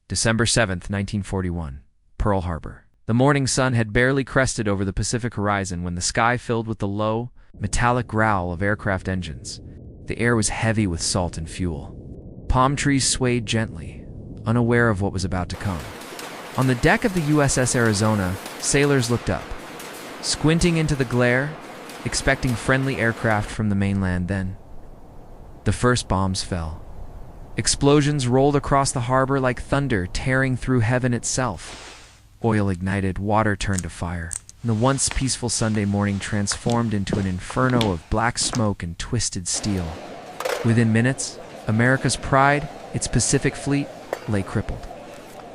December 7th, 1941, Pearl Harbor. The morning sun had barely crested over the Pacific horizon when the sky filled with the low, metallic growl of aircraft engines. The air was heavy with salt and fuel. Palm trees swayed gently, unaware of what was about to come. On the deck of the USS Arizona, sailors looked up, squinting into the glare, expecting friendly aircraft from the mainland. Then, the first bombs fell. Explosions rolled across the harbor like thunder tearing through heaven itself. Oil ignited, water turned to fire, and the once peaceful Sunday morning transformed into an inferno of black smoke and twisted steel. Within minutes, America's pride, its Pacific Fleet, lay crippled.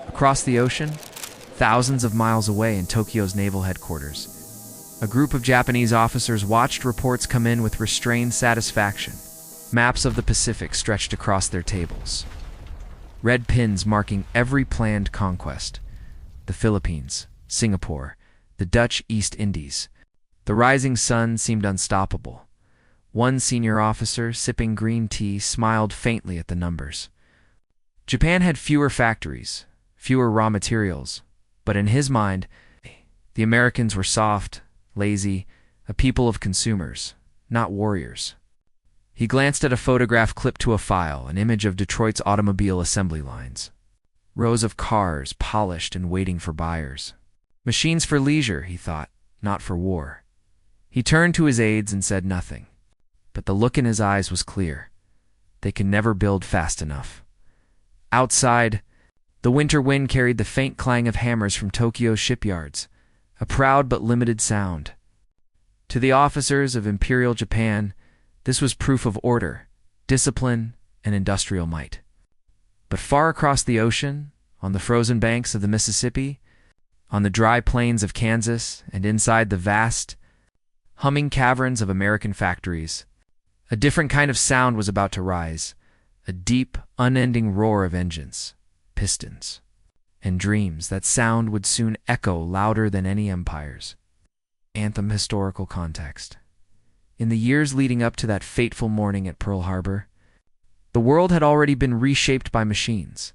Across the ocean, thousands of miles away in Tokyo's naval headquarters, a group of Japanese officers watched reports come in with restrained satisfaction. Maps of the Pacific stretched across their tables, red pins marking every planned conquest: the Philippines, Singapore, the Dutch East Indies. The rising sun seemed unstoppable. One senior officer, sipping green tea, smiled faintly at the numbers. Japan had fewer factories, fewer raw materials, but in his mind, the Americans were soft, lazy, a people of consumers, not warriors. He glanced at a photograph clipped to a file, an image of Detroit's automobile assembly lines. Rows of cars, polished and waiting for buyers. Machines for leisure, he thought, not for war. He turned to his aides and said nothing, but the look in his eyes was clear. They can never build fast enough. Outside, the winter wind carried the faint clang of hammers from Tokyo's shipyards, a proud but limited sound. To the officers of Imperial Japan, this was proof of order, discipline, and industrial might. But far across the ocean, on the frozen banks of the Mississippi, on the dry plains of Kansas, and inside the vast, humming caverns of American factories, a different kind of sound was about to rise, a deep, unending roar of engines, pistons, and dreams. That sound would soon echo louder than any empire's. Anthem. Historical context. In the years leading up to that fateful morning at Pearl Harbor, the world had already been reshaped by machines.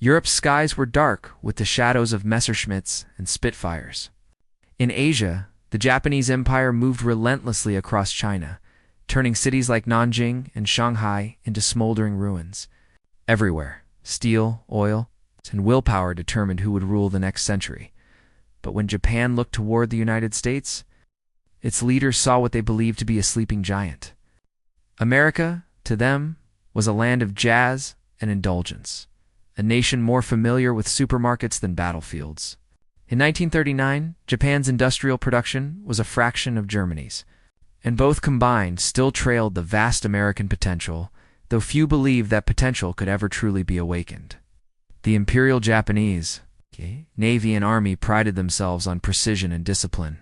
Europe's skies were dark with the shadows of Messerschmitts and Spitfires. In Asia, the Japanese Empire moved relentlessly across China, turning cities like Nanjing and Shanghai into smoldering ruins. Everywhere, steel, oil, and willpower determined who would rule the next century. But when Japan looked toward the United States, its leaders saw what they believed to be a sleeping giant. America, to them, was a land of jazz and indulgence, a nation more familiar with supermarkets than battlefields. In 1939, Japan's industrial production was a fraction of Germany's, and both combined still trailed the vast American potential, though few believed that potential could ever truly be awakened. The Imperial Japanese Navy and Army prided themselves on precision and discipline.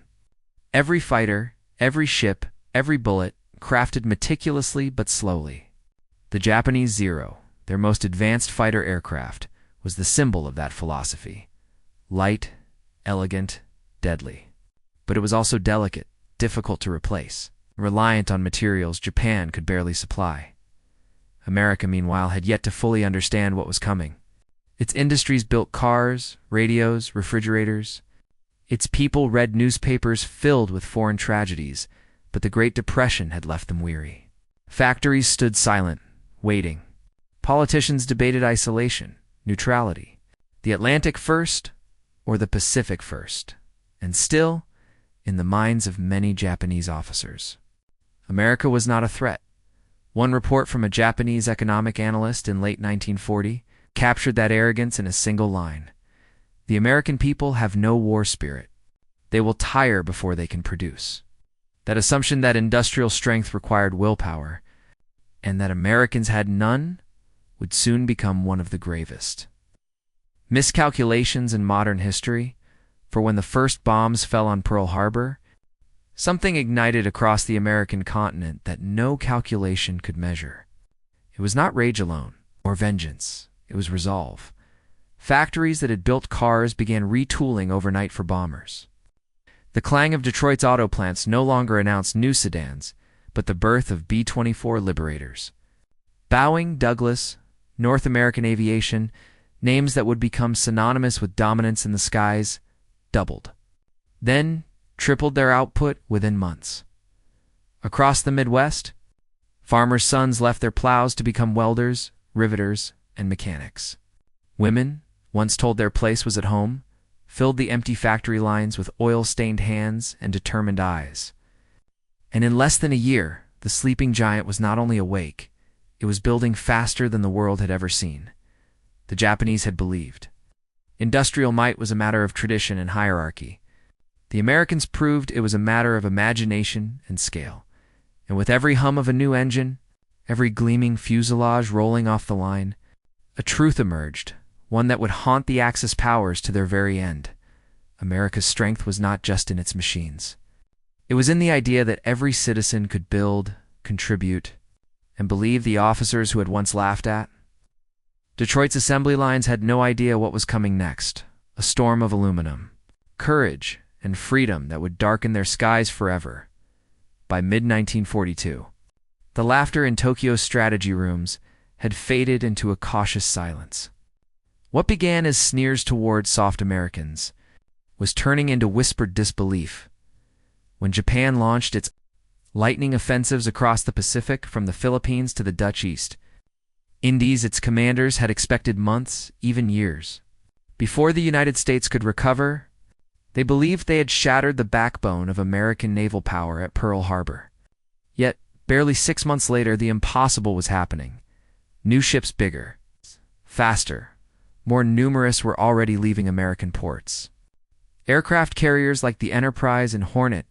Every fighter, every ship, every bullet, crafted meticulously but slowly. The Japanese Zero, their most advanced fighter aircraft, was the symbol of that philosophy. Light, elegant, deadly. But it was also delicate, difficult to replace, reliant on materials Japan could barely supply. America, meanwhile, had yet to fully understand what was coming. Its industries built cars, radios, refrigerators. Its people read newspapers filled with foreign tragedies, but the Great Depression had left them weary. Factories stood silent, waiting. Politicians debated isolation, neutrality, the Atlantic first or the Pacific first. And still, in the minds of many Japanese officers, America was not a threat. One report from a Japanese economic analyst in late 1940 captured that arrogance in a single line. The American people have no war spirit. They will tire before they can produce. That assumption that industrial strength required willpower, and that Americans had none, would soon become one of the gravest miscalculations in modern history. For when the first bombs fell on Pearl Harbor, something ignited across the American continent that no calculation could measure. It was not rage alone, or vengeance. It was resolve. Factories that had built cars began retooling overnight for bombers. The clang of Detroit's auto plants no longer announced new sedans, but the birth of B-24 Liberators. Boeing, Douglas, North American Aviation, Names that would become synonymous with dominance in the skies doubled, then tripled their output within months. Across the Midwest, farmers' sons left their plows to become welders, riveters, and mechanics. Women, once told their place was at home, filled the empty factory lines with oil-stained hands and determined eyes. And in less than a year, the sleeping giant was not only awake, it was building faster than the world had ever seen. The Japanese had believed industrial might was a matter of tradition and hierarchy. The Americans proved it was a matter of imagination and scale. And with every hum of a new engine, every gleaming fuselage rolling off the line, a truth emerged, one that would haunt the Axis powers to their very end. America's strength was not just in its machines. It was in the idea that every citizen could build, contribute, and believe the officers who had once laughed at. Detroit's assembly lines had no idea what was coming next, a storm of aluminum, courage, and freedom that would darken their skies forever. By mid-1942, the laughter in Tokyo's strategy rooms had faded into a cautious silence. What began as sneers toward soft Americans was turning into whispered disbelief. When Japan launched its lightning offensives across the Pacific from the Philippines to the Dutch East Indies, its commanders had expected months, even years. Before the United States could recover, they believed they had shattered the backbone of American naval power at Pearl Harbor. Yet, barely 6 months later, the impossible was happening. New ships bigger, faster, more numerous were already leaving American ports. Aircraft carriers like the Enterprise and Hornet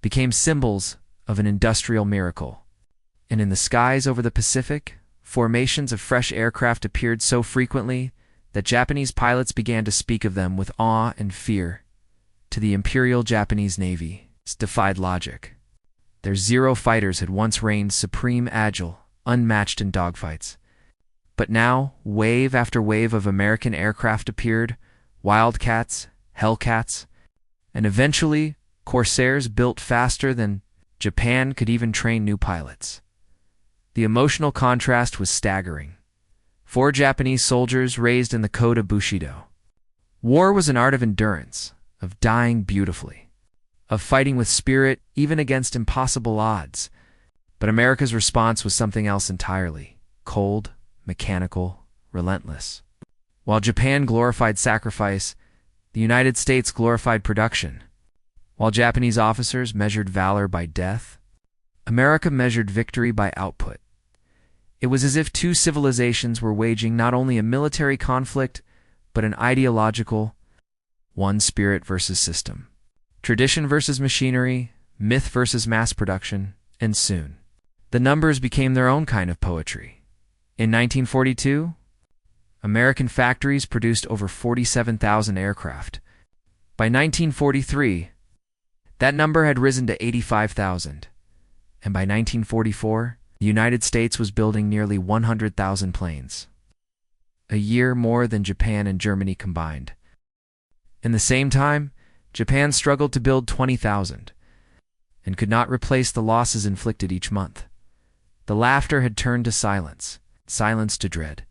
became symbols of an industrial miracle. And in the skies over the Pacific, formations of fresh aircraft appeared so frequently that Japanese pilots began to speak of them with awe and fear. To the Imperial Japanese Navy, it defied logic. Their Zero fighters had once reigned supreme, agile, unmatched in dogfights. But now, wave after wave of American aircraft appeared, Wildcats, Hellcats, and eventually Corsairs built faster than Japan could even train new pilots. The emotional contrast was staggering. 4 Japanese soldiers raised in the code of Bushido. War was an art of endurance, of dying beautifully, of fighting with spirit even against impossible odds. But America's response was something else entirely: cold, mechanical, relentless. While Japan glorified sacrifice, the United States glorified production. While Japanese officers measured valor by death, America measured victory by output. It was as if two civilizations were waging not only a military conflict, but an ideological one: spirit versus system, tradition versus machinery, myth versus mass production, and soon, the numbers became their own kind of poetry. In 1942, American factories produced over 47,000 aircraft. By 1943, that number had risen to 85,000. And by 1944, the United States was building nearly 100,000 planes, a year more than Japan and Germany combined. In the same time, Japan struggled to build 20,000 and could not replace the losses inflicted each month. The laughter had turned to silence, silence to dread.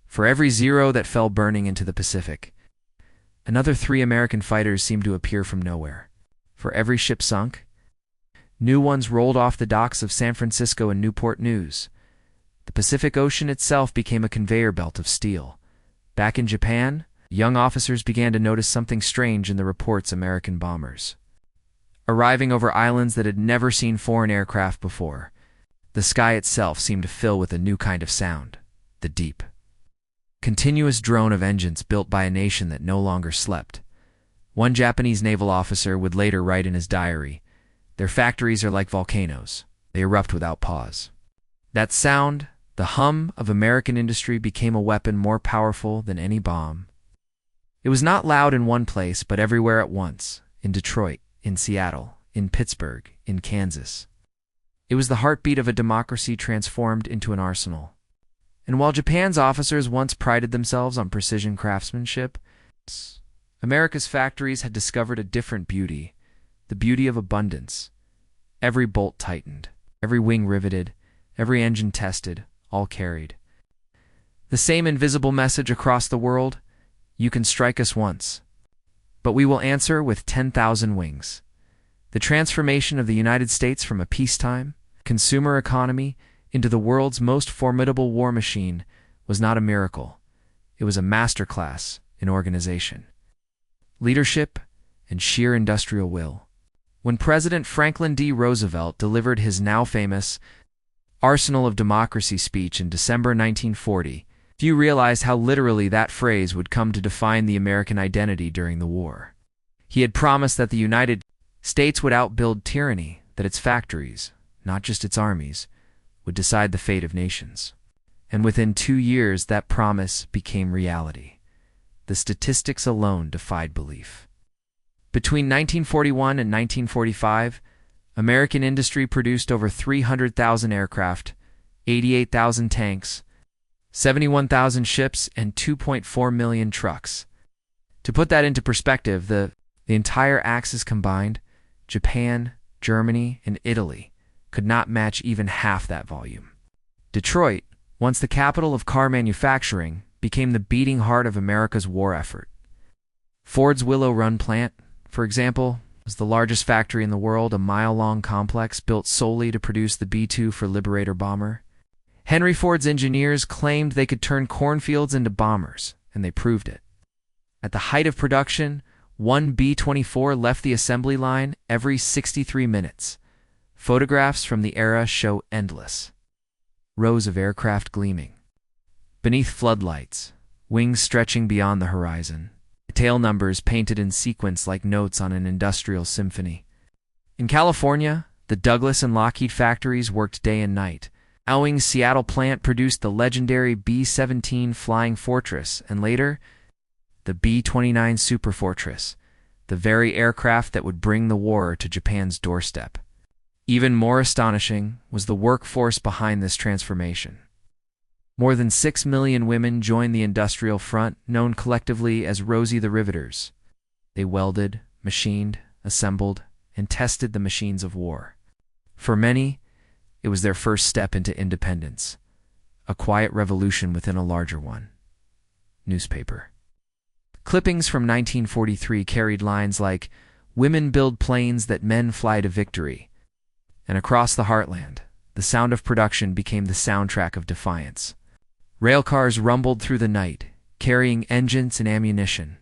For every Zero that fell burning into the Pacific, another 3 American fighters seemed to appear from nowhere. For every ship sunk, new ones rolled off the docks of San Francisco and Newport News. The Pacific Ocean itself became a conveyor belt of steel. Back in Japan, young officers began to notice something strange in the reports American bombers arriving over islands that had never seen foreign aircraft before. The sky itself seemed to fill with a new kind of sound: the deep, continuous drone of engines built by a nation that no longer slept. One Japanese naval officer would later write in his diary, "Their factories are like volcanoes. They erupt without pause." That sound, the hum of American industry, became a weapon more powerful than any bomb. It was not loud in one place, but everywhere at once: in Detroit, in Seattle, in Pittsburgh, in Kansas. It was the heartbeat of a democracy transformed into an arsenal. And while Japan's officers once prided themselves on precision craftsmanship, America's factories had discovered a different beauty, the beauty of abundance. Every bolt tightened, every wing riveted, every engine tested, all carried The same invisible message across the world: you can strike us once, but we will answer with 10,000 wings. The transformation of the United States from a peacetime, consumer economy into the world's most formidable war machine was not a miracle. It was a masterclass in organization, leadership, and sheer industrial will. When President Franklin D. Roosevelt delivered his now famous Arsenal of Democracy speech in December 1940, few realized how literally that phrase would come to define the American identity during the war. He had promised that the United States would outbuild tyranny, that its factories, not just its armies, would decide the fate of nations. And within 2 years, that promise became reality. The statistics alone defied belief. Between 1941 and 1945, American industry produced over 300,000 aircraft, 88,000 tanks, 71,000 ships, and 2.4 million trucks. To put that into perspective, the entire Axis combined, Japan, Germany, and Italy, could not match even half that volume. Detroit, once the capital of car manufacturing, became the beating heart of America's war effort. Ford's Willow Run plant, for example, was the largest factory in the world, a mile-long complex built solely to produce the B-2 for Liberator bomber. Henry Ford's engineers claimed they could turn cornfields into bombers, and they proved it. At the height of production, one B-24 left the assembly line every 63 minutes. Photographs from the era show endless rows of aircraft gleaming beneath floodlights, wings stretching beyond the horizon, tail numbers painted in sequence like notes on an industrial symphony. In California, the Douglas and Lockheed factories worked day and night. Owing's Seattle plant produced the legendary B-17 Flying Fortress, and later, the B-29 Superfortress, the very aircraft that would bring the war to Japan's doorstep. Even more astonishing was the workforce behind this transformation. More than 6 million women joined the industrial front, known collectively as Rosie the Riveters. They welded, machined, assembled, and tested the machines of war. For many, it was their first step into independence, a quiet revolution within a larger one. Newspaper clippings from 1943 carried lines like, "Women build planes that men fly to victory." And across the heartland, the sound of production became the soundtrack of defiance. Railcars rumbled through the night, carrying engines and ammunition.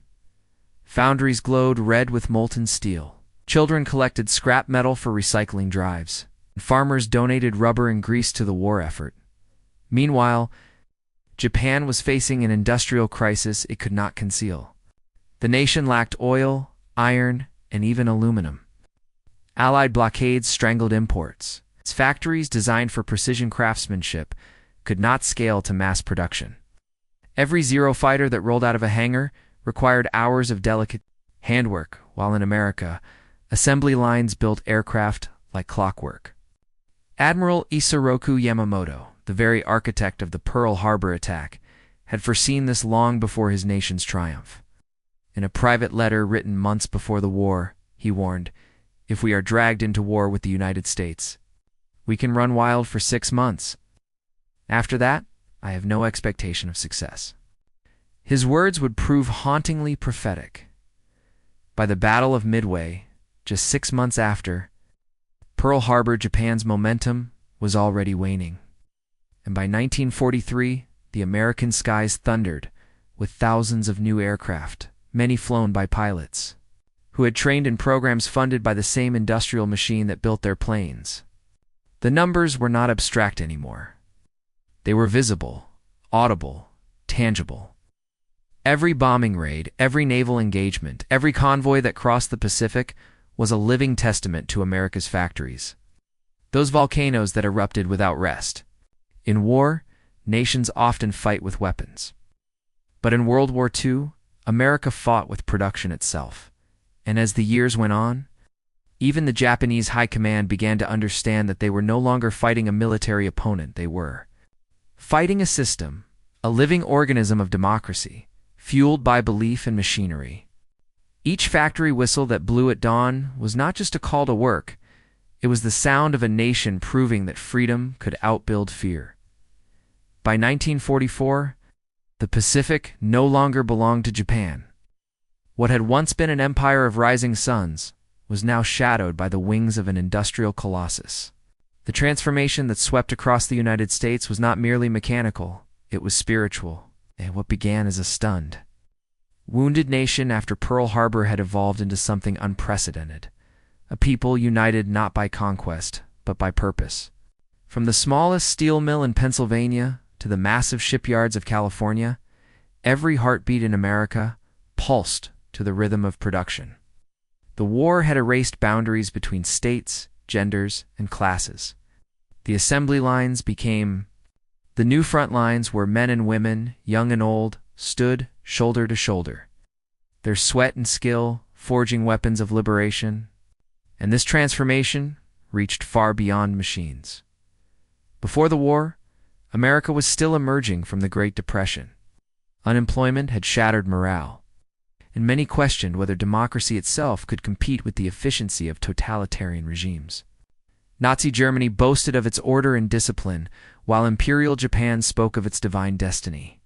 Foundries glowed red with molten steel. Children collected scrap metal for recycling drives. Farmers donated rubber and grease to the war effort. Meanwhile, Japan was facing an industrial crisis it could not conceal. The nation lacked oil, iron, and even aluminum. Allied blockades strangled imports. Its factories, designed for precision craftsmanship, could not scale to mass production. Every Zero fighter that rolled out of a hangar required hours of delicate handwork, while in America, assembly lines built aircraft like clockwork. Admiral Isoroku Yamamoto, the very architect of the Pearl Harbor attack, had foreseen this long before his nation's triumph. In a private letter written months before the war, he warned, "If we are dragged into war with the United States, we can run wild for 6 months. After that, I have no expectation of success." His words would prove hauntingly prophetic. By the Battle of Midway, just 6 months after, Pearl Harbor, Japan's momentum was already waning. And by 1943, the American skies thundered with thousands of new aircraft, many flown by pilots who had trained in programs funded by the same industrial machine that built their planes. The numbers were not abstract anymore. They were visible, audible, tangible. Every bombing raid, every naval engagement, every convoy that crossed the Pacific was a living testament to America's factories. Those volcanoes that erupted without rest. In war, nations often fight with weapons. But in World War II, America fought with production itself. And as the years went on, even the Japanese high command began to understand that they were no longer fighting a military opponent. They were fighting a system, a living organism of democracy, fueled by belief and machinery. Each factory whistle that blew at dawn was not just a call to work, it was the sound of a nation proving that freedom could outbuild fear. By 1944, The Pacific no longer belonged to Japan. What had once been an empire of rising suns was now shadowed by the wings of an industrial colossus. The transformation that swept across the United States was not merely mechanical, it was spiritual, and what began as a stunned, wounded nation after Pearl Harbor had evolved into something unprecedented, a people united not by conquest, but by purpose. From the smallest steel mill in Pennsylvania to the massive shipyards of California, every heartbeat in America pulsed to the rhythm of production. The war had erased boundaries between states, genders, and classes. The assembly lines became the new front lines where men and women, young and old, stood shoulder to shoulder, their sweat and skill forging weapons of liberation. And this transformation reached far beyond machines. Before the war, America was still emerging from the Great Depression. Unemployment had shattered morale, and many questioned whether democracy itself could compete with the efficiency of totalitarian regimes. Nazi Germany boasted of its order and discipline, while Imperial Japan spoke of its divine destiny.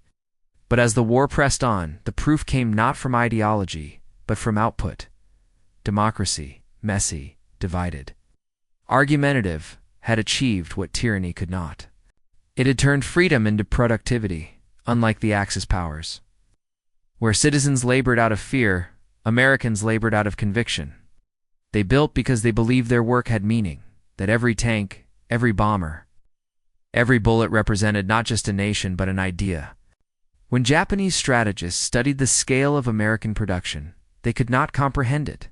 But as the war pressed on, the proof came not from ideology, but from output. Democracy, messy, divided, argumentative, had achieved what tyranny could not. It had turned freedom into productivity, unlike the Axis powers. Where citizens labored out of fear, Americans labored out of conviction. They built because they believed their work had meaning, that every tank, every bomber, every bullet represented not just a nation but an idea. When Japanese strategists studied the scale of American production, they could not comprehend it.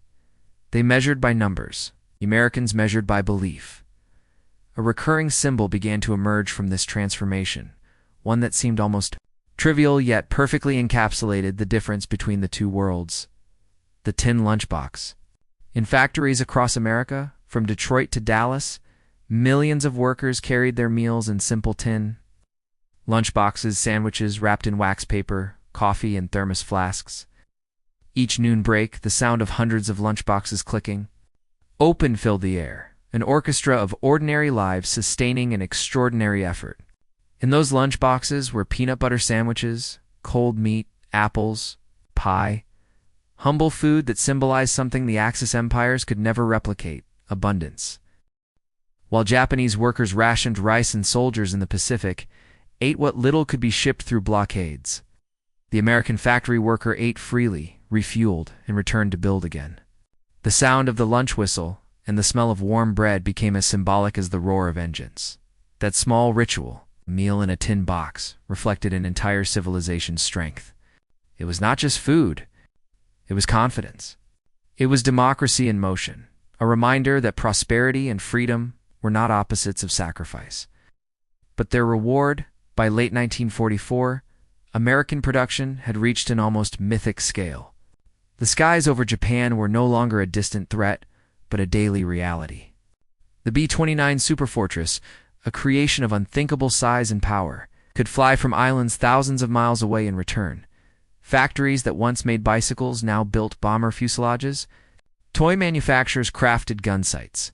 They measured by numbers. The Americans measured by belief. A recurring symbol began to emerge from this transformation, one that seemed almost trivial yet perfectly encapsulated the difference between the two worlds: the tin lunchbox. In factories across America, from Detroit to Dallas, millions of workers carried their meals in simple tin lunchboxes, sandwiches wrapped in wax paper, coffee in thermos flasks. Each noon break, the sound of hundreds of lunchboxes clicking open filled the air, an orchestra of ordinary lives sustaining an extraordinary effort. In those lunchboxes were peanut butter sandwiches, cold meat, apples, pie, humble food that symbolized something the Axis empires could never replicate: abundance. While Japanese workers rationed rice and soldiers in the Pacific ate what little could be shipped through blockades, the American factory worker ate freely, refueled, and returned to build again. The sound of the lunch whistle and the smell of warm bread became as symbolic as the roar of engines. That small ritual, a meal in a tin box, reflected an entire civilization's strength. It was not just food, it was confidence. It was democracy in motion, a reminder that prosperity and freedom were not opposites of sacrifice, but their reward. By late 1944, American production had reached an almost mythic scale. The skies over Japan were no longer a distant threat, but a daily reality. The B-29 Superfortress, a creation of unthinkable size and power, could fly from islands thousands of miles away and return. Factories that once made bicycles now built bomber fuselages. Toy manufacturers crafted gun sights.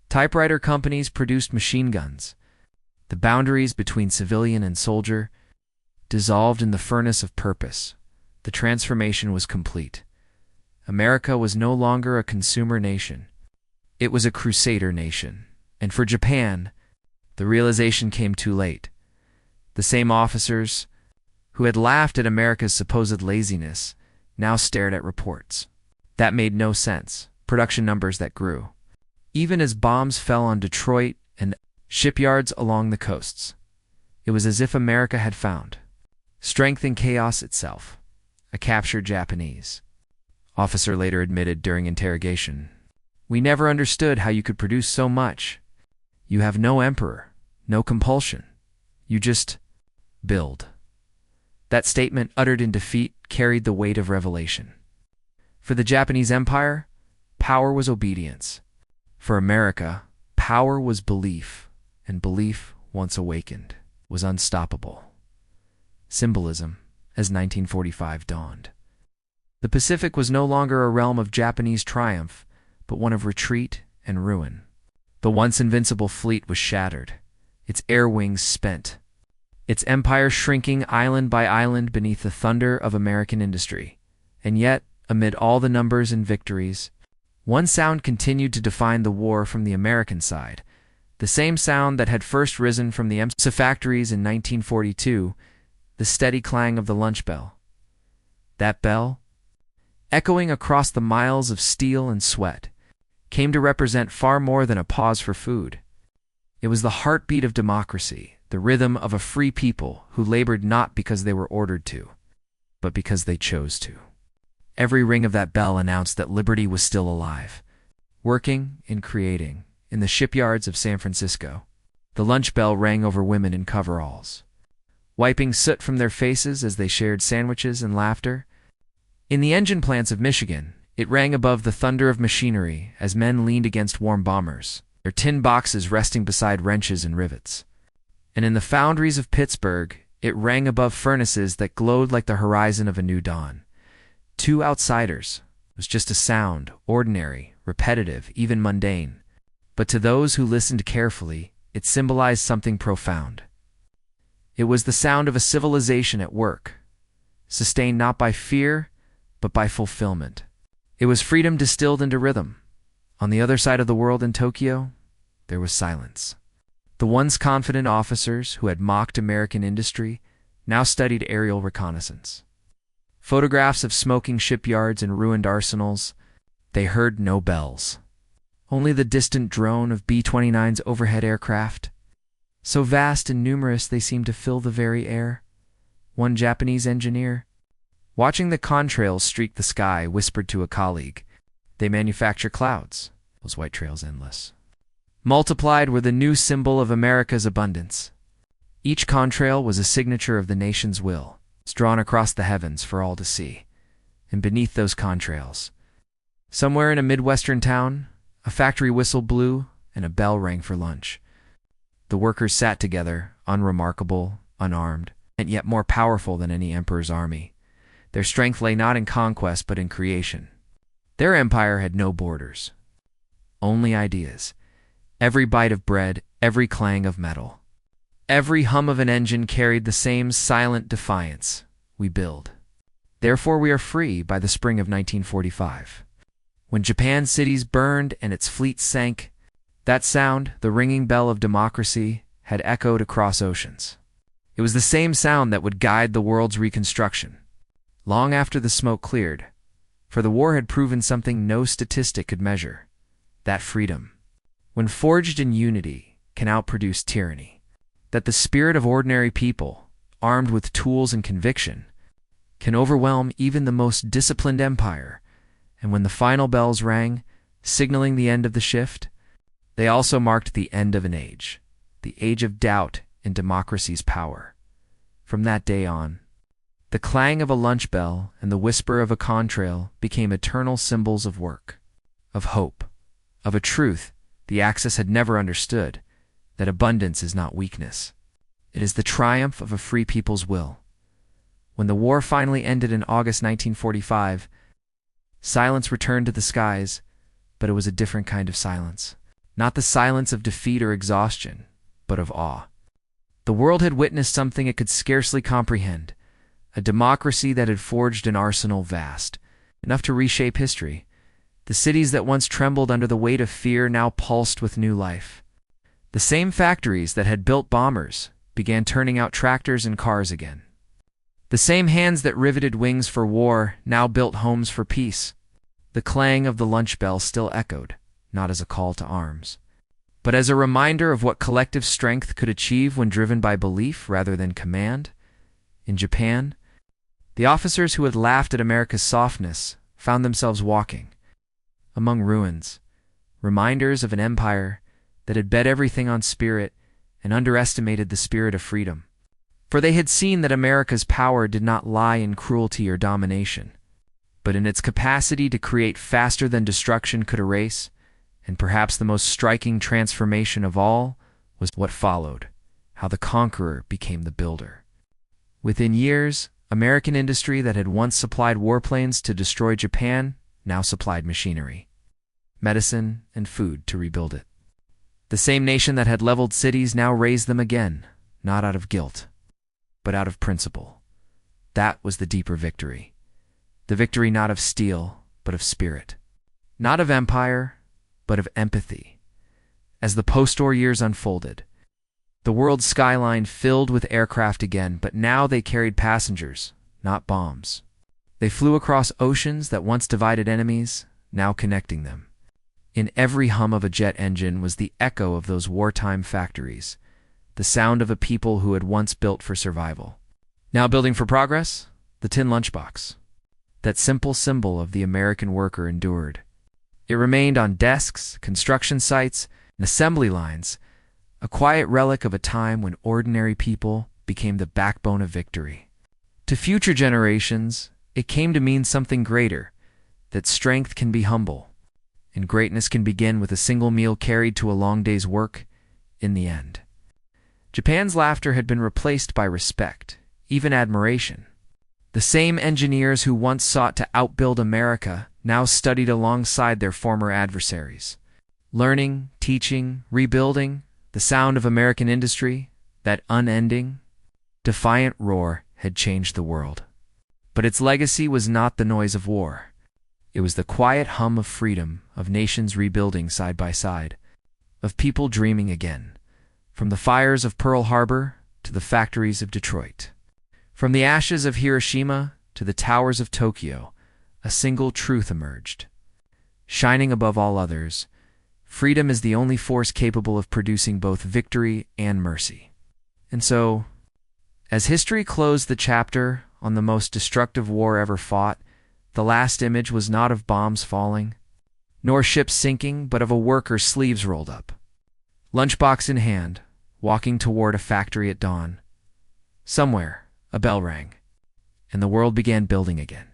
Typewriter companies produced machine guns. The boundaries between civilian and soldier dissolved in the furnace of purpose. The transformation was complete. America was no longer a consumer nation. It was a crusader nation. And for Japan, the realization came too late. The same officers who had laughed at America's supposed laziness now stared at reports that made no sense, production numbers that grew, even as bombs fell on Detroit and shipyards along the coasts. It was as if America had found strength in chaos itself. A captured Japanese officer later admitted during interrogation, "We never understood how you could produce so much. You have no emperor, no compulsion. You just build." That statement, uttered in defeat, carried the weight of revelation. For the Japanese Empire, power was obedience. For America, power was belief. And belief, once awakened, was unstoppable. Symbolism, as 1945 dawned. The Pacific was no longer a realm of Japanese triumph, but one of retreat and ruin. The once invincible fleet was shattered, its air wings spent. its empire shrinking island by island beneath the thunder of American industry. And yet, amid all the numbers and victories, one sound continued to define the war from the American side, the same sound that had first risen from the EMSA factories in 1942, the steady clang of the lunch bell. That bell, echoing across the miles of steel and sweat, came to represent far more than a pause for food. It was the heartbeat of democracy, the rhythm of a free people who labored not because they were ordered to, but because they chose to. Every ring of that bell announced that liberty was still alive, working and creating in the shipyards of San Francisco. The lunch bell rang over women in coveralls, wiping soot from their faces as they shared sandwiches and laughter. In the engine plants of Michigan, it rang above the thunder of machinery as men leaned against warm bombers, their tin boxes resting beside wrenches and rivets. And in the foundries of Pittsburgh, it rang above furnaces that glowed like the horizon of a new dawn. To outsiders, it was just a sound, ordinary, repetitive, even mundane. But to those who listened carefully, it symbolized something profound. It was the sound of a civilization at work, sustained not by fear, but by fulfillment. It was freedom distilled into rhythm. On the other side of the world in Tokyo, there was silence. The once confident officers who had mocked American industry now studied aerial reconnaissance. Photographs of smoking shipyards and ruined arsenals, they heard no bells. Only the distant drone of B-29's overhead aircraft. So vast and numerous they seemed to fill the very air. One Japanese engineer, watching the contrails streak the sky, whispered to a colleague, "They manufacture clouds, those white trails endless." Multiplied were the new symbol of America's abundance. Each contrail was a signature of the nation's will, drawn across the heavens for all to see. And beneath those contrails, somewhere in a Midwestern town, a factory whistle blew and a bell rang for lunch. The workers sat together, unremarkable, unarmed, and yet more powerful than any emperor's army. Their strength lay not in conquest but in creation. Their empire had no borders, only ideas. Every bite of bread, every clang of metal, every hum of an engine carried the same silent defiance: we build. Therefore we are free by the spring of 1945. When Japan's cities burned and its fleet sank, that sound, the ringing bell of democracy, had echoed across oceans. It was the same sound that would guide the world's reconstruction, long after the smoke cleared, for the war had proven something no statistic could measure: that freedom, when forged in unity, can outproduce tyranny. That the spirit of ordinary people, armed with tools and conviction, can overwhelm even the most disciplined empire. And when the final bells rang, signaling the end of the shift, they also marked the end of an age, the age of doubt in democracy's power. From that day on, the clang of a lunch bell and the whisper of a contrail became eternal symbols of work, of hope, of a truth the Axis had never understood, that abundance is not weakness. It is the triumph of a free people's will. When the war finally ended in August 1945, silence returned to the skies, but it was a different kind of silence. Not the silence of defeat or exhaustion, but of awe. The world had witnessed something it could scarcely comprehend, a democracy that had forged an arsenal vast, enough to reshape history. The cities that once trembled under the weight of fear now pulsed with new life. The same factories that had built bombers began turning out tractors and cars again. The same hands that riveted wings for war now built homes for peace. The clang of the lunch bell still echoed, not as a call to arms, but as a reminder of what collective strength could achieve when driven by belief rather than command. In Japan, the officers who had laughed at America's softness found themselves walking among ruins, reminders of an empire that had bet everything on spirit and underestimated the spirit of freedom. For they had seen that America's power did not lie in cruelty or domination, but in its capacity to create faster than destruction could erase. And perhaps the most striking transformation of all was what followed: how the conqueror became the builder. Within years, American industry that had once supplied warplanes to destroy Japan now supplied machinery, medicine, and food to rebuild it. The same nation that had leveled cities now raised them again, not out of guilt, but out of principle. That was the deeper victory. The victory not of steel, but of spirit. Not of empire, but of empathy. As the post-war years unfolded, the world's skyline filled with aircraft again, but now they carried passengers, not bombs. They flew across oceans that once divided enemies, now connecting them. In every hum of a jet engine was the echo of those wartime factories, the sound of a people who had once built for survival. Now building for progress, the tin lunchbox. That simple symbol of the American worker endured. It remained on desks, construction sites, and assembly lines, a quiet relic of a time when ordinary people became the backbone of victory. To future generations, it came to mean something greater, that strength can be humble, and greatness can begin with a single meal carried to a long day's work in the end. Japan's laughter had been replaced by respect, even admiration. The same engineers who once sought to outbuild America now studied alongside their former adversaries. Learning, teaching, rebuilding, the sound of American industry, that unending, defiant roar had changed the world. But its legacy was not the noise of war. It was the quiet hum of freedom, of nations rebuilding side by side, of people dreaming again. From the fires of Pearl Harbor to the factories of Detroit. From the ashes of Hiroshima to the towers of Tokyo, a single truth emerged. Shining above all others, freedom is the only force capable of producing both victory and mercy. And so, as history closed the chapter on the most destructive war ever fought, the last image was not of bombs falling, nor ships sinking, but of a worker's sleeves rolled up, lunchbox in hand, walking toward a factory at dawn. Somewhere, a bell rang, and the world began building again.